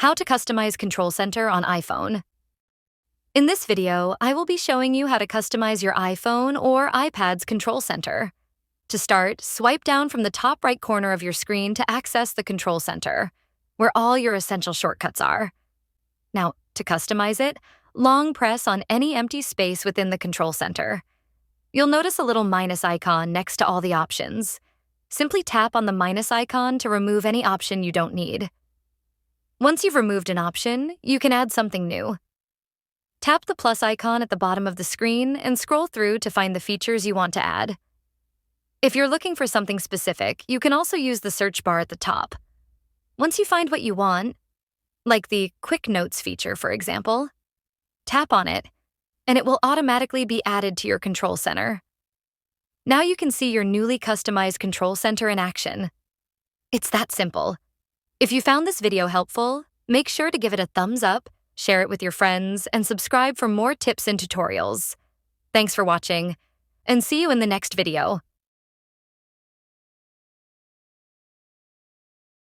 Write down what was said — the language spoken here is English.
How to customize Control Center on iPhone. In this video, I will be showing you how to customize your iPhone or iPad's Control Center. To start, swipe down from the top right corner of your screen to access the Control Center, where all your essential shortcuts are. Now, to customize it, long press on any empty space within the Control Center. You'll notice a little minus icon next to all the options. Simply tap on the minus icon to remove any option you don't need. Once you've removed an option, you can add something new. Tap the plus icon at the bottom of the screen and scroll through to find the features you want to add. If you're looking for something specific, you can also use the search bar at the top. Once you find what you want, like the Quick Notes feature, for example, tap on it, and it will automatically be added to your Control Center. Now you can see your newly customized Control Center in action. It's that simple. If you found this video helpful, make sure to give it a thumbs up, share it with your friends, and subscribe for more tips and tutorials. Thanks for watching, and see you in the next video.